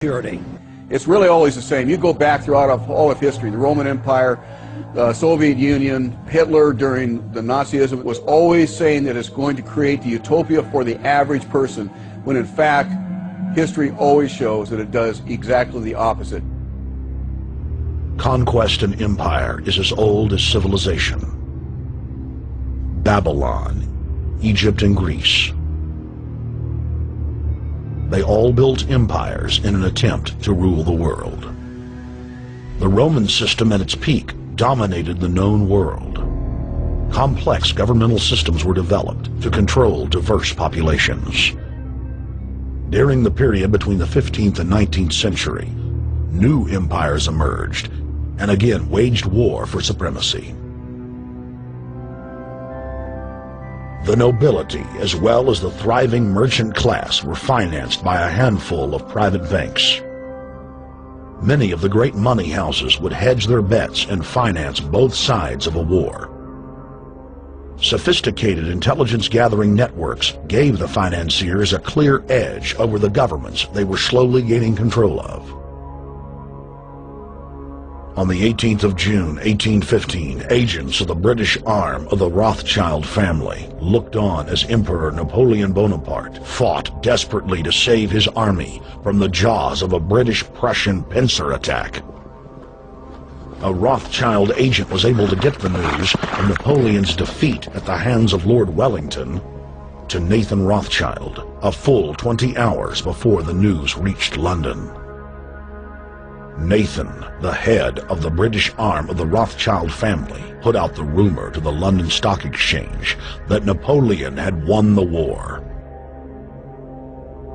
purity. It's really always the same. You go back throughout all of history, the Roman Empire, the Soviet Union, Hitler during the Nazism was always saying that it's going to create the utopia for the average person, when in fact, history always shows that it does exactly the opposite. Conquest and empire is as old as civilization. Babylon, Egypt and Greece. They all built empires in an attempt to rule the world. The Roman system at its peak dominated the known world. Complex governmental systems were developed to control diverse populations. During the period between the 15th and 19th century, new empires emerged and again waged war for supremacy. The nobility, as well as the thriving merchant class, were financed by a handful of private banks. Many of the great money houses would hedge their bets and finance both sides of a war. Sophisticated intelligence-gathering networks gave the financiers a clear edge over the governments they were slowly gaining control of. On the 18th of June, 1815, agents of the British arm of the Rothschild family looked on as Emperor Napoleon Bonaparte fought desperately to save his army from the jaws of a British-Prussian pincer attack. A Rothschild agent was able to get the news of Napoleon's defeat at the hands of Lord Wellington to Nathan Rothschild, a full 20 hours before the news reached London. Nathan, the head of the British arm of the Rothschild family, put out the rumor to the London Stock Exchange that Napoleon had won the war.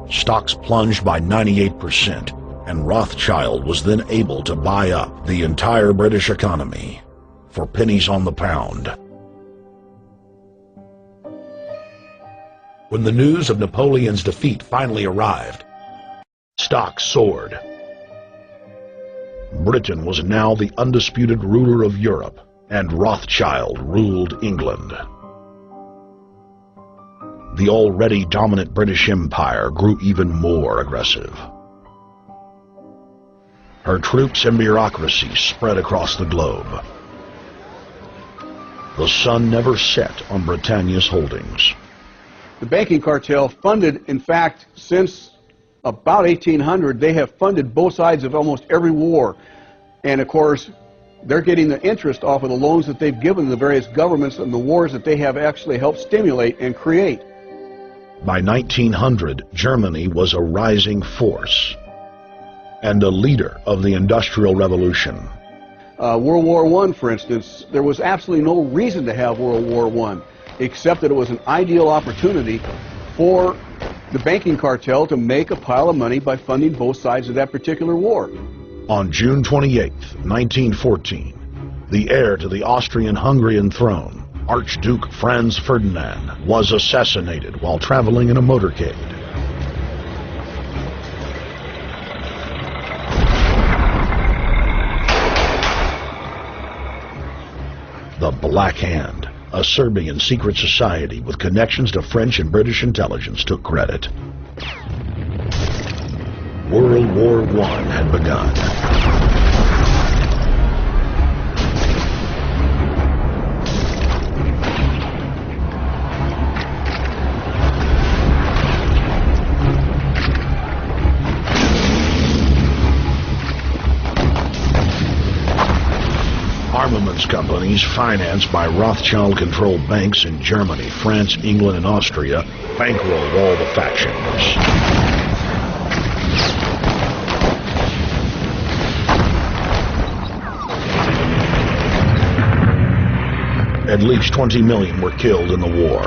Stocks plunged by 98%, and Rothschild was then able to buy up the entire British economy for pennies on the pound. When the news of Napoleon's defeat finally arrived, stocks soared. Britain was now the undisputed ruler of Europe, and Rothschild ruled England. The already dominant British Empire grew even more aggressive. Her troops and bureaucracy spread across the globe. The sun never set on Britannia's holdings. The banking cartel funded, in fact, since about 1800, they have funded both sides of almost every war. And of course, they're getting the interest off of the loans that they've given the various governments and the wars that they have actually helped stimulate and create. By 1900, Germany was a rising force and a leader of the Industrial Revolution. World War I, for instance, there was absolutely no reason to have World War I, except that it was an ideal opportunity for the banking cartel to make a pile of money by funding both sides of that particular war. On June 28, 1914, the heir to the Austrian-Hungarian throne, Archduke Franz Ferdinand, was assassinated while traveling in a motorcade. The Black Hand, a Serbian secret society with connections to French and British intelligence, took credit. World War I had begun. Armaments companies financed by Rothschild-controlled banks in Germany, France, England, and Austria bankrolled all the factions. At least 20 million were killed in the war.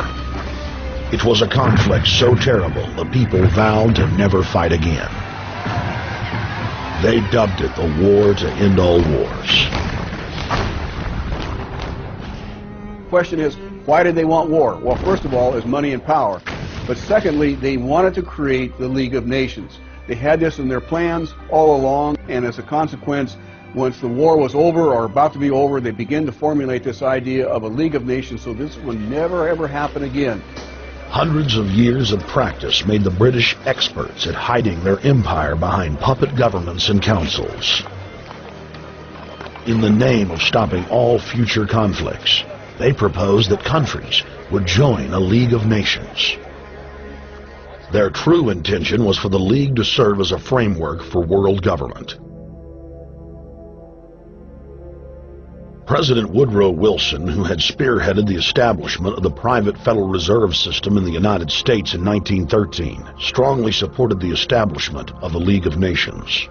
It was a conflict so terrible the people vowed to never fight again. They dubbed it the war to end all wars. The question is, why did they want war? Well, first of all, is money and power. But secondly, they wanted to create the League of Nations. They had this in their plans all along, and as a consequence, once the war was over or about to be over, they began to formulate this idea of a League of Nations, so this would never ever happen again. Hundreds of years of practice made the British experts at hiding their empire behind puppet governments and councils. In the name of stopping all future conflicts, they proposed that countries would join a League of Nations. Their true intention was for the League to serve as a framework for world government. President Woodrow Wilson, who had spearheaded the establishment of the private Federal Reserve System in the United States in 1913, strongly supported the establishment of the League of Nations.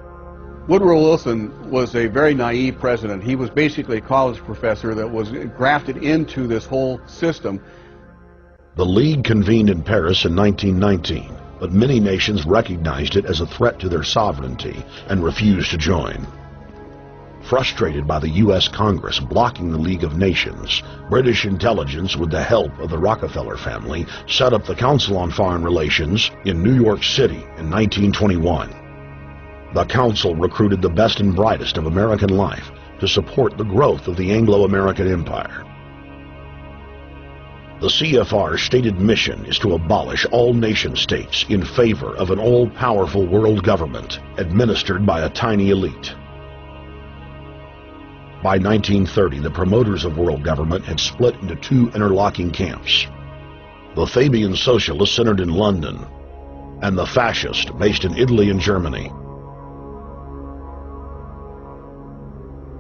Woodrow Wilson was a very naive president. He was basically a college professor that was grafted into this whole system. The League convened in Paris in 1919, but many nations recognized it as a threat to their sovereignty and refused to join. Frustrated by the U.S. Congress blocking the League of Nations, British intelligence, with the help of the Rockefeller family, set up the Council on Foreign Relations in New York City in 1921. The Council recruited the best and brightest of American life to support the growth of the Anglo-American Empire. The CFR's stated mission is to abolish all nation-states in favor of an all-powerful world government administered by a tiny elite. By 1930, the promoters of world government had split into two interlocking camps: the Fabian socialists centered in London, and the fascists based in Italy and Germany.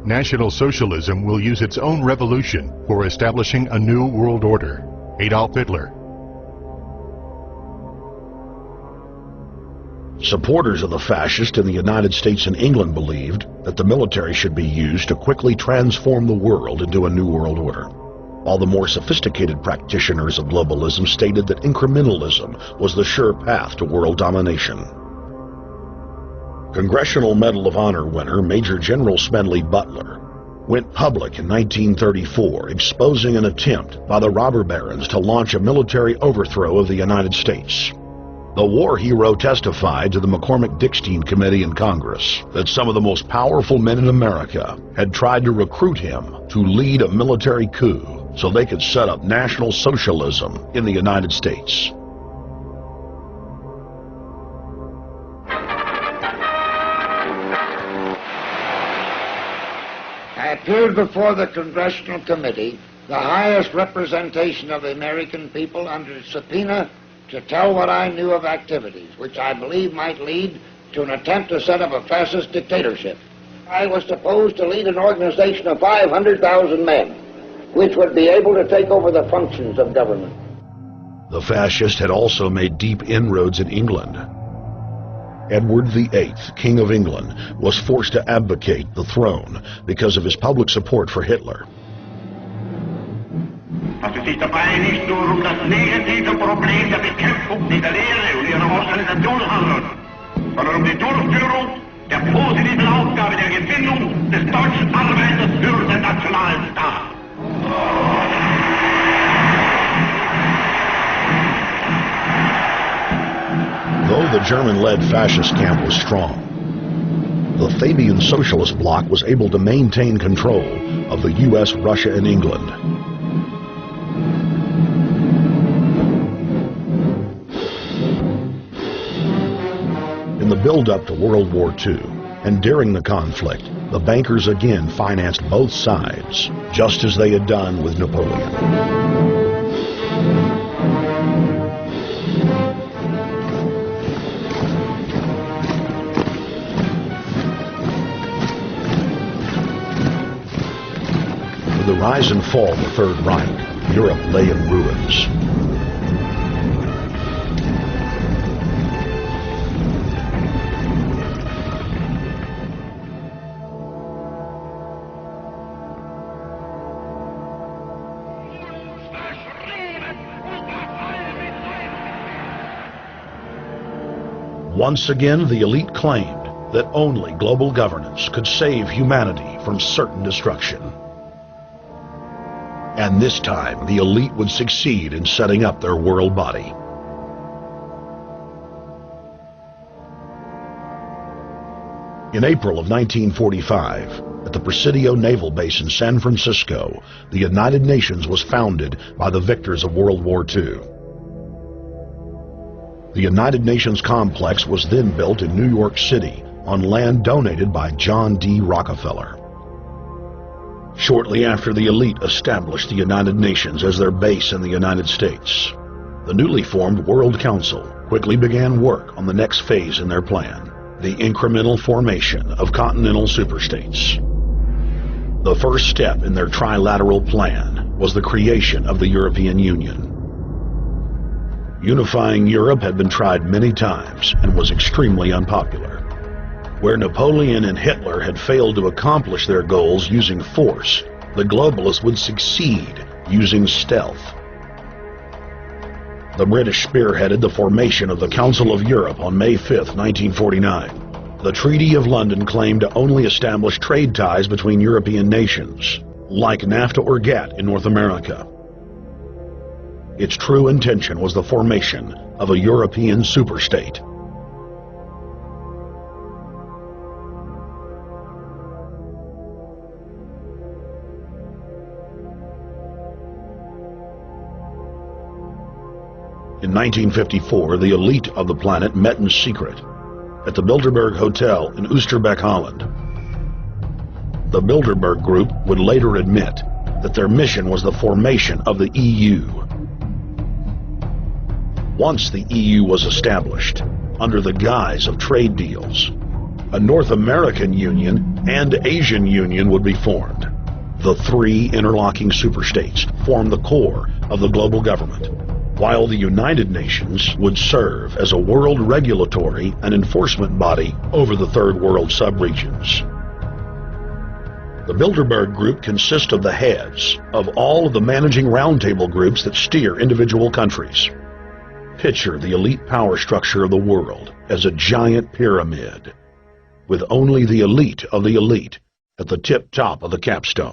National Socialism will use its own revolution for establishing a new world order. Adolf Hitler. Supporters of the fascists in the United States and England believed that the military should be used to quickly transform the world into a new world order, while the more sophisticated practitioners of globalism stated that incrementalism was the sure path to world domination. Congressional Medal of Honor winner Major General Smedley Butler went public in 1934 exposing an attempt by the robber barons to launch a military overthrow of the United States. The war hero testified to the McCormick-Dickstein Committee in Congress that some of the most powerful men in America had tried to recruit him to lead a military coup so they could set up National Socialism in the United States. I appeared before the Congressional Committee, the highest representation of the American people, under subpoena to tell what I knew of activities which I believe might lead to an attempt to set up a fascist dictatorship. I was supposed to lead an organization of 500,000 men, which would be able to take over the functions of government. The fascists had also made deep inroads in England. Edward VIII, King of England, was forced to abdicate the throne because of his public support for Hitler. Das es sich dabei nicht nur das negative Problem der Bekämpfung der Lehre und ihrer Organisation handelt, sondern die Durchführung der positiven Aufgabe der Gewinnung des deutschen Arbeiters für den Nationalstaat. Though the German-led fascist camp was strong, the Fabian socialist bloc was able to maintain control of the U.S., Russia, and England. In the build-up to World War II, and during the conflict, the bankers again financed both sides, just as they had done with Napoleon. With the rise and fall of the Third Reich, Europe lay in ruins. Once again, the elite claimed that only global governance could save humanity from certain destruction. And this time, the elite would succeed in setting up their world body. In April of 1945, at the Presidio Naval Base in San Francisco, the United Nations was founded by the victors of World War II. The United Nations complex was then built in New York City on land donated by John D. Rockefeller. Shortly after the elite established the United Nations as their base in the United States, the newly formed World Council quickly began work on the next phase in their plan, the incremental formation of continental superstates. The first step in their trilateral plan was the creation of the European Union. Unifying Europe had been tried many times and was extremely unpopular. Where Napoleon and Hitler had failed to accomplish their goals using force, the globalists would succeed using stealth. The British spearheaded the formation of the Council of Europe on May 5, 1949. The Treaty of London claimed to only establish trade ties between European nations, like NAFTA or GATT in North America. Its true intention was the formation of a European superstate. In 1954, the elite of the planet met in secret at the Bilderberg Hotel in Oosterbeek, Holland. The Bilderberg Group would later admit that their mission was the formation of the EU. Once the EU was established, under the guise of trade deals, a North American Union and Asian Union would be formed. The three interlocking superstates formed the core of the global government, while the United Nations would serve as a world regulatory and enforcement body over the Third World subregions. The Bilderberg Group consists of the heads of all of the managing roundtable groups that steer individual countries. Picture the elite power structure of the world as a giant pyramid, with only the elite of the elite at the tip top of the capstone.